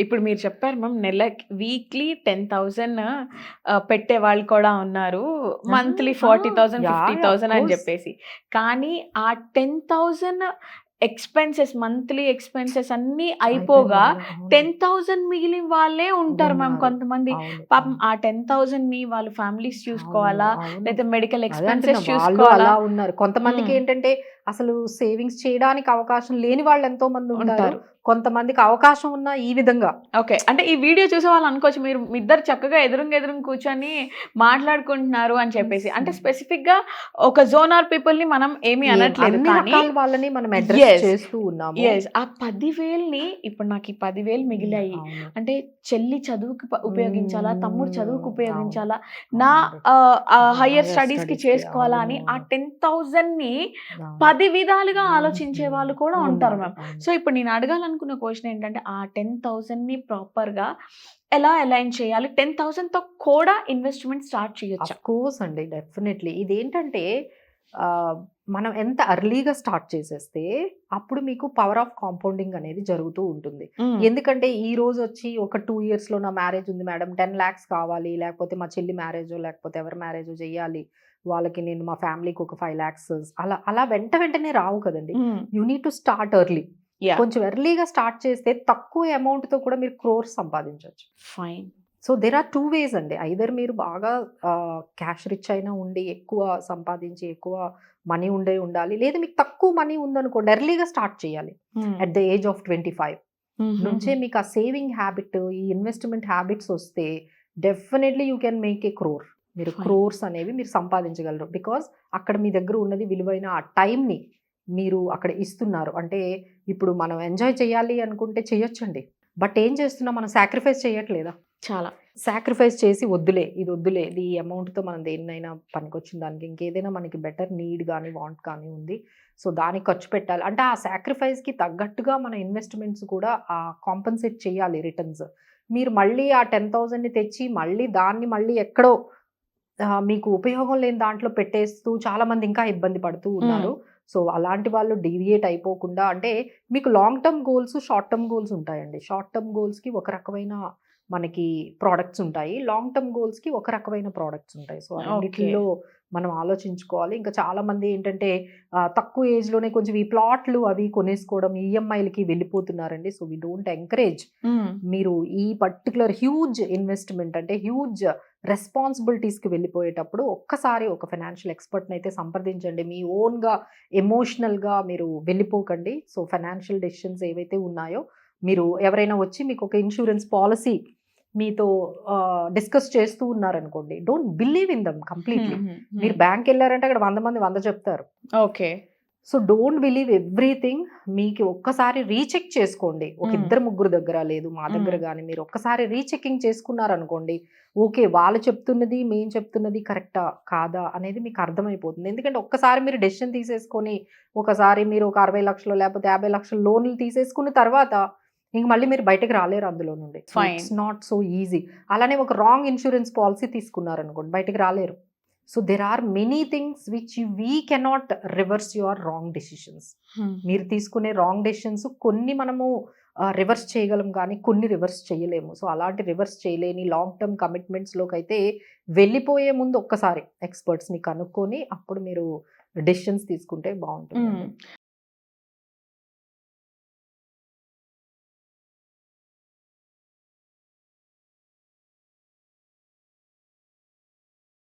ఇప్పుడు మీరు చెప్పారు మ్యామ్ నెలకి వీక్లీ 10,000 పెట్టే వాళ్ళు కూడా ఉన్నారు. Monthly 40,000, yeah! యాహ్! ఆఫ్ 50,000 అని కోర్స్. చెప్పేసి. కానీ ఆ 10,000 ఎక్స్‌పెన్సెస్ మంత్లీ ఎక్స్‌పెన్సెస్ అన్నీ అయిపోయిన అయిపోగా వాళ్ళు. అవును. 10,000 మిగిలిన వాళ్ళే ఉంటారు మ్యామ్ ఉన్నారు. కొంతమంది. అవును. పాపం అవును. ఆ 10,000ని వాళ్ళు ఫ్యామిలీస్ అవును. చూసుకోవాలా? అవును. లేతే మెడికల్ అదే అంటున్నా. ఎక్స్‌పెన్సెస్ వాళ్ళు చూసుకోవాలా? అలా ఉన్నారు. కొంతమందికి హ్మ్. ఏంటంటే అసలు సేవింగ్స్ చేయడానికి అవకాశం లేని వాళ్ళు ఎంతో మంది ఉంటారు. ఉంటారు. కొంతమందికి అవకాశం ఉన్న ఈ విధంగా. ఓకే. అంటే ఈ వీడియో చూసే వాళ్ళు అనుకోవచ్చు మీరు మీ ఇద్దరు చక్కగా ఎదురుంగా కూర్చొని మాట్లాడుకుంటున్నారు అని చెప్పేసి. అంటే స్పెసిఫిక్‌గా ఒక జోన్ ఆర్ పీపుల్‌ని మనం ఏమి అనట్లేదు. అన్ని కానీ రకాల వాళ్ళని మనం అడ్రెస్ యెస్. చేస్తూ ఉన్నాము. యెస్. ఆ 10,000ని ఇప్పుడు నాకు ఈ 10,000 మిగిలాయి. అవును. అంటే చెల్లి చదువుకి ఉపయోగించాలా? తమ్ముడు చదువుకు అవును. ఉపయోగించాలా? నా అవునండి. హైయర్ హైర్ స్టడీస్‌కి స్టడీస్‌కి. చేసుకోవాలా? అవును. అని ఆ 10,000ని అవును. 10 విధాలుగా ఆలోచించే వాళ్ళు కూడా ఉంటారు ఉన్నారు. మ్యామ్. అవును. సో, ఇప్పుడు నేను అడగాలనుకున్న క్వెషన్ ఏంటంటే, ఆ 10,000ని ప్రాపర్‌గా ఎలా అలైన్ చేయాలి? 10,000తో కూడా ఇన్వెస్ట్‌మెంట్ స్టార్ట్ చేయొచ్చా? కోర్స్ అండి. డెఫినెట్‌లీ. ఇదేంటంటే ఆహ్, మనం ఎంత ఎర్లీగా స్టార్ట్ చేసేస్తే అప్పుడు మీకు పవర్ ఆఫ్ కాంపౌండింగ్ అనేది జరుగుతూ ఉంటుంది. హ్మ్. ఎందుకంటే ఈ రోజొచ్చి ఒక 2 ఇయర్స్‌లో నా మ్యారేజ్ ఉంది మేడం 10,00,000 కావాలి. లేకపోతే మా చెల్లి మ్యారేజో లేకపోతే ఎవరి మ్యారేజో చేయాలి. వాళ్ళకి నేను మా ఫ్యామిలీకి ఒక 5,00,000 అలా అలా వెంటనే రావు కదండీ. హ్మ్. You need to start early. Yeah! కొంచెం ఎర్లీగా స్టార్ట్ చేస్తే తక్కువ అమౌంట్‌తో కూడా మీరు క్రోర్స్ సంపాదించొచ్చు. ఫైన్. సో, దేర్ ఆర్ 2 వేస్ అండి. ఐదర్ మీరు బాగా క్యాష్ రిచ్ అయినా ఉండి, ఎక్కువ సంపాదించి, ఎక్కువ మనీ ఉండాలి. లేదా మీకు తక్కువ మనీ ఉందనుకోండి, ఎర్లీగా స్టార్ట్ చేయాలి. హ్మ్. అట్ ద ఏజ్ ఆఫ్ 25 హుహుహు. నుంచే మీకు ఆ సేవింగ్ హ్యాబిట్, ఈ ఇన్వెస్ట్‌మెంట్ హ్యాబిట్స్ వస్తే definitely you can make a crore. మీరు ఫైన్. క్రోర్స్ అనేవి మీరు సంపాదించగలరు. బికాజ్ అక్కడ మీ దగ్గర ఉన్నది విలువైన ఆ టైమ్‌ని మీరు అక్కడ ఇస్తున్నారు. అంటే ఇప్పుడు మనం ఎంజాయ్ చేయాలి అనుకుంటే చేయొచ్చండి. బట్ ఏం చేస్తున్నాం మనం సాక్రిఫైస్ చేయట్లేదా? చాలా. సాక్రిఫైస్ చేసి వద్దులే, ఇది వద్దులే. ఈ అమౌంట్‌తో మనం దేన్నైనా పనికొచ్చిన దానికి ఇంకేదైనా మనకి బెటర్ నీడ్ గాని, వాంట్ కానీ ఉంది. సో, దానికి ఖర్చు పెట్టాలి. అంటే ఆ సాక్రిఫైస్‌కి తగ్గట్టుగా మన ఇన్వెస్ట్‌మెంట్స్ కూడా కాంపెన్సేట్ చేయాలి రిటర్న్స్. మీరు మళ్ళీ ఆ 10,000ని తెచ్చి మళ్ళీ దాన్ని మళ్ళీ ఎక్కడో మీకు ఉపయోగం లేని దాంట్లో పెట్టేస్తూ చాలామంది ఇంకా ఇబ్బంది పడుతూ హ్మ్. ఉన్నారు. సో, అలాంటి వాళ్ళు డీవియేట్ అయిపోకుండా అంటే మీకు long term goals, short term goals ఉంటాయండి. షార్ట్ టర్మ్ గోల్స్‌కి ఒక రకమైన మనకి ప్రొడక్ట్స్ ఉంటాయి. లాంగ్ టర్మ్ గోల్స్‌కి ఒక రకమైన ప్రొడక్ట్స్ ఉంటాయి. సో, ఆ ఓకే. రెండిట్లో మనం ఆలోచించుకోవాలి. ఇంకా చాలామంది ఏంటంటే తక్కువ ఏజ్‌లోనే కొంచెం ఈ ప్లాట్లు అవి కొనేసుకోవడం, ఈఎంఐలకి వెళ్ళిపోతున్నారండి. So, we don't encourage. Hmm. మీరు ఈ పర్టిక్యులర్ హ్యూజ్ ఇన్వెస్ట్‌మెంట్ అంటే హ్యూజ్ రెస్పాన్సిబిలిటీస్‌కి వెళ్ళిపోయేటప్పుడు ఒక్కసారి ఒక ఫైనాన్షియల్ ఎక్స్‌పర్ట్‌నయితే సంప్రదించండి. మీ ఓన్‌గా ఎమోషనల్‌గా మీరు వెళ్ళిపోకండి. సో, ఫైనాన్షియల్ డెసిషన్స్ ఏవైతే ఉన్నాయో మీరు ఎవరైనా వచ్చి మీకొక ఇన్స్యూరెన్స్ పాలిసీ మీతో డిస్కస్ చేస్తూ ఉన్నారనుకోండి. Don't believe in them completely. హుహు. మీరు హ్మ్. బ్యాంక్‌కెళ్లారంటే అక్కడ 100 మంది 100 చెప్తారు. Okay. So, don't believe everything. మీకు ఒక్కసారి రీచెక్ చేసుకోండి. ఒక హ్మ్. ఇద్దరు ముగ్గురు దగ్గర లేదు. మా దగ్గర హ్మ్. గాని మీరు ఒక్కసారి రీచెకింగ్ చేసుకున్నారనుకోండి. ఓకే. వాళ్ళు చెప్తున్నది, మేము చెప్తున్నది కరెక్టా? కాదా? అనేది మీకు అర్థమైపోతుంది. ఎందుకంటే ఒక్కసారి మీరు డెసిషన్ తీసేసుకొని, ఒకసారి మీరు ఒక 60,00,000 లేకపోతే 50,00,000 లోన్‌లు తీసేసుకున్న తర్వాత, ఇంక మళ్ళీ మీరు బయటకి రాలేరు అందులో నుండి. So, fine. It's not so easy. అలానే ఒక రాంగ్ ఇన్స్యూరెన్స్ పాలిసీ తీసుకున్నారనుకోండి బయటకి రాలేరు. So, there are many things which we cannot reverse your wrong decisions. హ్మ్. మీరు తీసుకునే రాంగ్ డెసిషన్స్ కొన్ని మనము రివర్స్ చేయగలం గానీ, కొన్ని రివర్స్ చేయలేము. సో, అలాంటి రివర్స్ చేయలేని లాంగ్ టర్మ్ కమిట్మెంట్స్‌లోకైతే వెళ్ళిపోయే ముందు ఒక్కసారి ఎక్స్‌పర్ట్స్‌ని కనుక్కొని అప్పుడు మీరు డెసిషన్స్ తీసుకుంటే హ్మ్. బావుంటుందండి.